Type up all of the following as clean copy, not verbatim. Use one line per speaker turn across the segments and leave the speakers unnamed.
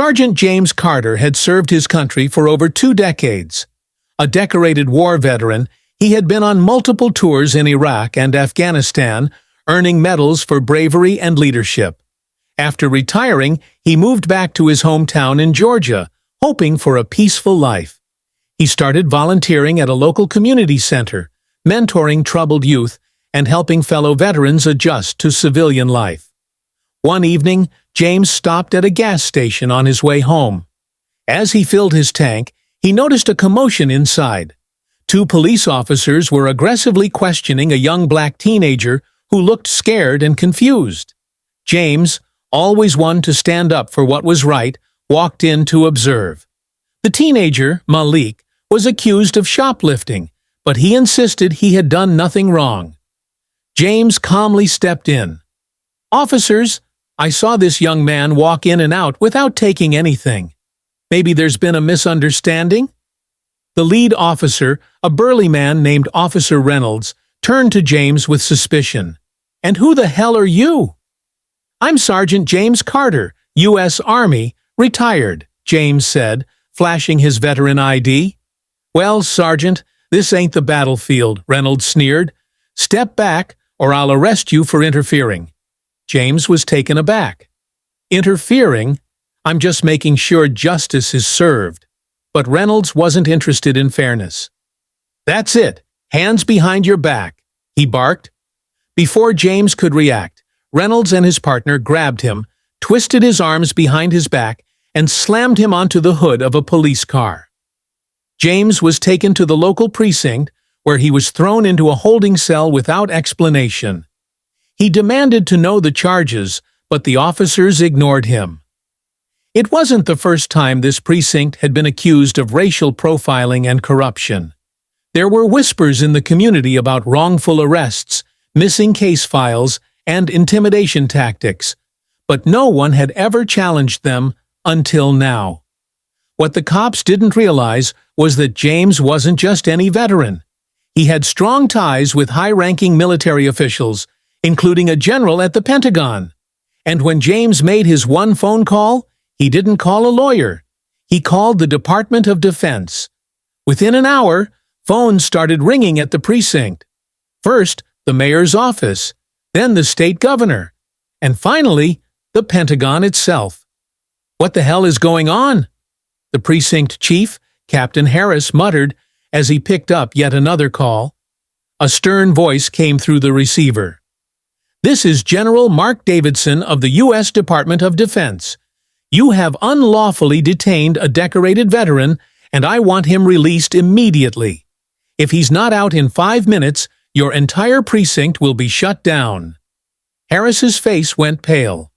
Sergeant James Carter had served his country for over 2 decades. A decorated war veteran, he had been on multiple tours in Iraq and Afghanistan, earning medals for bravery and leadership. After retiring, he moved back to his hometown in Georgia, hoping for a peaceful life. He started volunteering at a local community center, mentoring troubled youth and helping fellow veterans adjust to civilian life. One evening, James stopped at a gas station on his way home. As he filled his tank, he noticed a commotion inside. 2 police officers were aggressively questioning a young black teenager who looked scared and confused. James, always one to stand up for what was right, walked in to observe. The teenager, Malik, was accused of shoplifting, but he insisted he had done nothing wrong. James calmly stepped in. "Officers, I saw this young man walk in and out without taking anything. Maybe there's been a misunderstanding?" The lead officer, a burly man named Officer Reynolds, turned to James with suspicion. "And who the hell are you?" "I'm Sergeant James Carter, U.S. Army, retired," James said, flashing his veteran ID. "Well, Sergeant, this ain't the battlefield," Reynolds sneered. "Step back, or I'll arrest you for interfering." James was taken aback. "Interfering? I'm just making sure justice is served." But Reynolds wasn't interested in fairness. "That's it. Hands behind your back," he barked. Before James could react, Reynolds and his partner grabbed him, twisted his arms behind his back, and slammed him onto the hood of a police car. James was taken to the local precinct, where he was thrown into a holding cell without explanation. He demanded to know the charges, but the officers ignored him. It wasn't the first time this precinct had been accused of racial profiling and corruption. There were whispers in the community about wrongful arrests, missing case files, and intimidation tactics, but no one had ever challenged them until now. What the cops didn't realize was that James wasn't just any veteran. He had strong ties with high-ranking military officials, including a general at the Pentagon. And when James made his one phone call, he didn't call a lawyer. He called the Department of Defense. Within an hour, phones started ringing at the precinct. First, the mayor's office, then the state governor, and finally, the Pentagon itself. "What the hell is going on?" the precinct chief, Captain Harris, muttered as he picked up yet another call. A stern voice came through the receiver. "This is General Mark Davidson of the U.S. Department of Defense. You have unlawfully detained a decorated veteran, and I want him released immediately. If he's not out in 5 minutes, your entire precinct will be shut down." Harris's face went pale.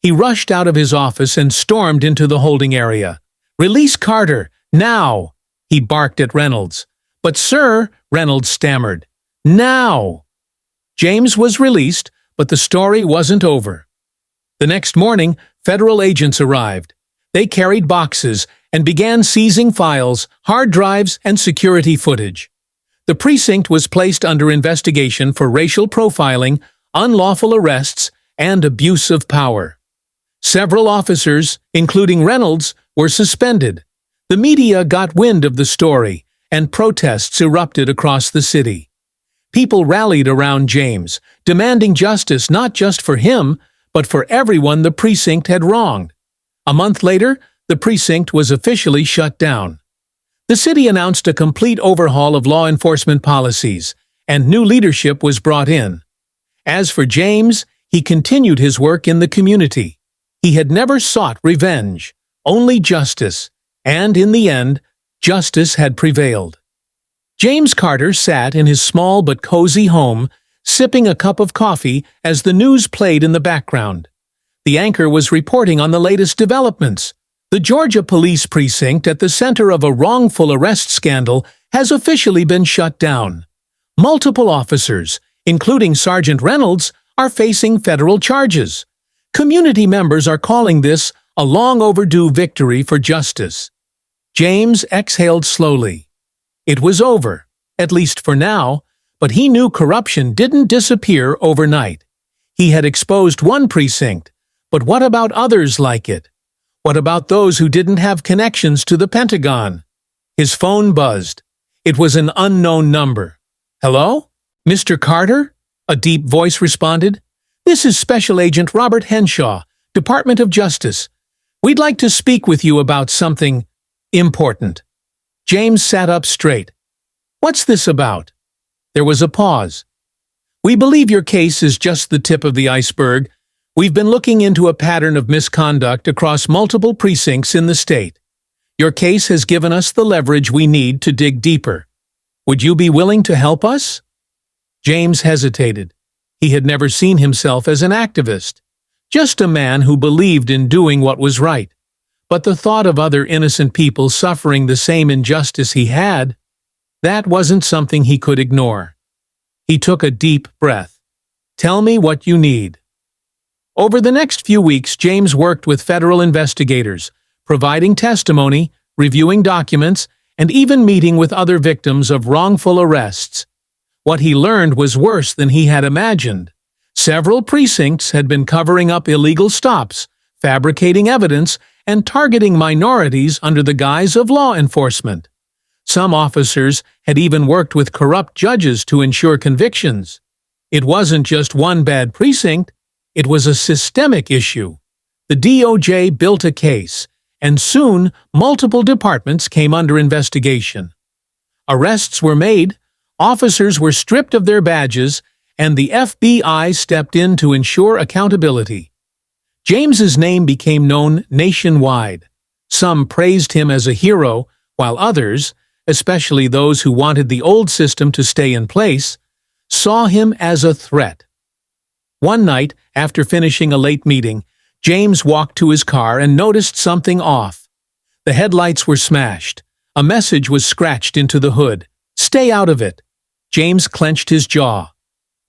He rushed out of his office and stormed into the holding area. "Release Carter, now!" he barked at Reynolds. "But sir," Reynolds stammered. "Now!" James was released, but the story wasn't over. The next morning, federal agents arrived. They carried boxes and began seizing files, hard drives, and security footage. The precinct was placed under investigation for racial profiling, unlawful arrests, and abuse of power. Several officers, including Reynolds, were suspended. The media got wind of the story, and protests erupted across the city. People rallied around James, demanding justice not just for him, but for everyone the precinct had wronged. A month later, the precinct was officially shut down. The city announced a complete overhaul of law enforcement policies, and new leadership was brought in. As for James, he continued his work in the community. He had never sought revenge, only justice, and in the end, justice had prevailed. James Carter sat in his small but cozy home, sipping a cup of coffee as the news played in the background. The anchor was reporting on the latest developments. The Georgia police precinct at the center of a wrongful arrest scandal has officially been shut down. Multiple officers, including Sergeant Reynolds, are facing federal charges. Community members are calling this a long-overdue victory for justice. James exhaled slowly. It was over, at least for now, but he knew corruption didn't disappear overnight. He had exposed one precinct, but what about others like it? What about those who didn't have connections to the Pentagon? His phone buzzed. It was an unknown number. Hello? Mr. Carter? A deep voice responded. This is Special Agent Robert Henshaw, Department of Justice. We'd like to speak with you about something important. James sat up straight. What's this about? There was a pause. We believe your case is just the tip of the iceberg. We've been looking into a pattern of misconduct across multiple precincts in the state. Your case has given us the leverage we need to dig deeper. Would you be willing to help us? James hesitated. He had never seen himself as an activist, just a man who believed in doing what was right. But the thought of other innocent people suffering the same injustice he had, that wasn't something he could ignore. He took a deep breath. Tell me what you need. Over the next few weeks, James worked with federal investigators, providing testimony, reviewing documents, and even meeting with other victims of wrongful arrests. What he learned was worse than he had imagined. Several precincts had been covering up illegal stops, fabricating evidence, and targeting minorities under the guise of law enforcement. Some officers had even worked with corrupt judges to ensure convictions. It wasn't just one bad precinct. It was a systemic issue. The DOJ built a case, and soon multiple departments came under investigation. Arrests were made, officers were stripped of their badges, and the FBI stepped in to ensure accountability. James's name became known nationwide. Some praised him as a hero, while others, especially those who wanted the old system to stay in place, saw him as a threat. One night, after finishing a late meeting, James walked to his car and noticed something off. The headlights were smashed. A message was scratched into the hood. Stay out of it. James clenched his jaw.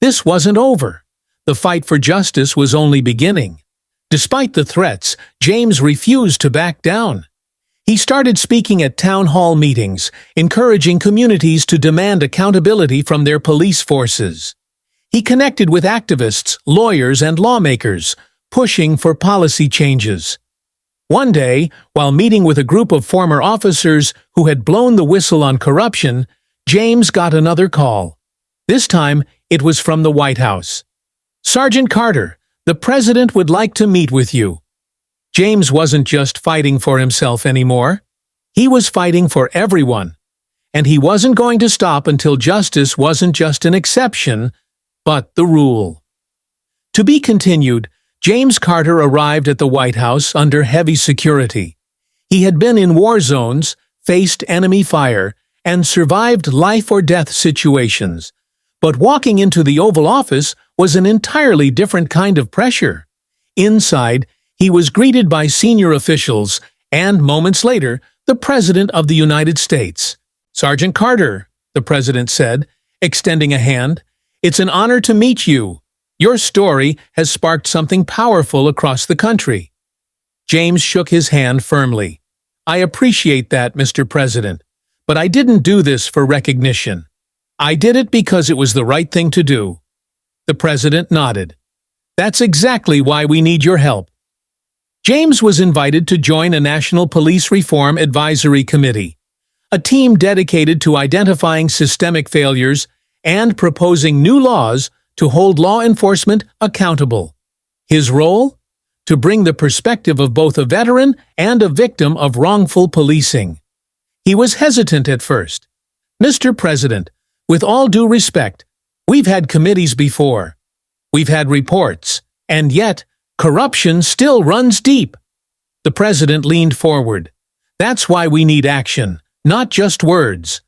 This wasn't over. The fight for justice was only beginning. Despite the threats, James refused to back down. He started speaking at town hall meetings, encouraging communities to demand accountability from their police forces. He connected with activists, lawyers, and lawmakers, pushing for policy changes. One day, while meeting with a group of former officers who had blown the whistle on corruption, James got another call. This time, it was from the White House. Sergeant Carter, the president would like to meet with you. James wasn't just fighting for himself anymore. He was fighting for everyone. And he wasn't going to stop until justice wasn't just an exception, but the rule. To be continued, James Carter arrived at the White House under heavy security. He had been in war zones, faced enemy fire, and survived life-or-death situations. But walking into the Oval Office was an entirely different kind of pressure. Inside, he was greeted by senior officials and, moments later, the President of the United States. Sergeant Carter, the President said, extending a hand, it's an honor to meet you. Your story has sparked something powerful across the country. James shook his hand firmly. I appreciate that, Mr. President, but I didn't do this for recognition. I did it because it was the right thing to do. The President nodded. That's exactly why we need your help. James was invited to join a National Police Reform Advisory Committee, a team dedicated to identifying systemic failures and proposing new laws to hold law enforcement accountable. His role? To bring the perspective of both a veteran and a victim of wrongful policing. He was hesitant at first. Mr. President, with all due respect, we've had committees before. We've had reports, and yet corruption still runs deep. The President leaned forward. That's why we need action, not just words.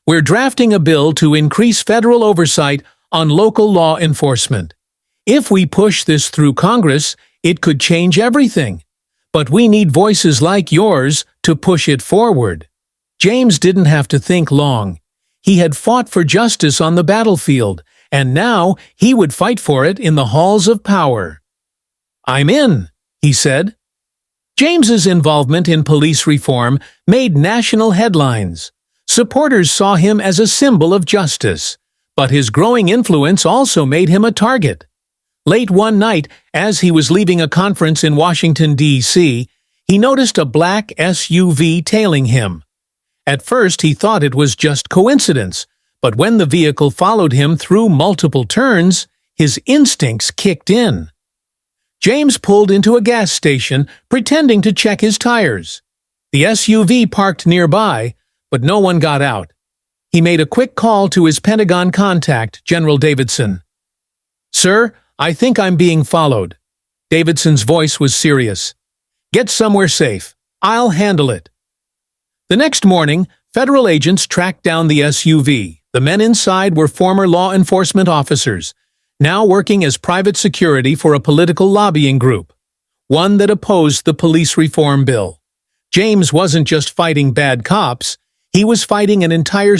We're drafting a bill to increase federal oversight on local law enforcement. If we push this through Congress, it could change everything. But we need voices like yours to push it forward. James didn't have to think long. He had fought for justice on the battlefield, and now he would fight for it in the halls of power. I'm in, he said. James's involvement in police reform made national headlines. Supporters saw him as a symbol of justice, but his growing influence also made him a target. Late one night, as he was leaving a conference in Washington, D.C., He noticed a black SUV tailing him. At first, he thought it was just coincidence, but when the vehicle followed him through multiple turns, his instincts kicked in. James pulled into a gas station, pretending to check his tires. The SUV parked nearby, but no one got out. He made a quick call to his Pentagon contact, General Davidson. "Sir, I think I'm being followed." Davidson's voice was serious. "Get somewhere safe. I'll handle it." The next morning, federal agents tracked down the SUV. The men inside were former law enforcement officers, now working as private security for a political lobbying group, one that opposed the police reform bill. James wasn't just fighting bad cops, he was fighting an entire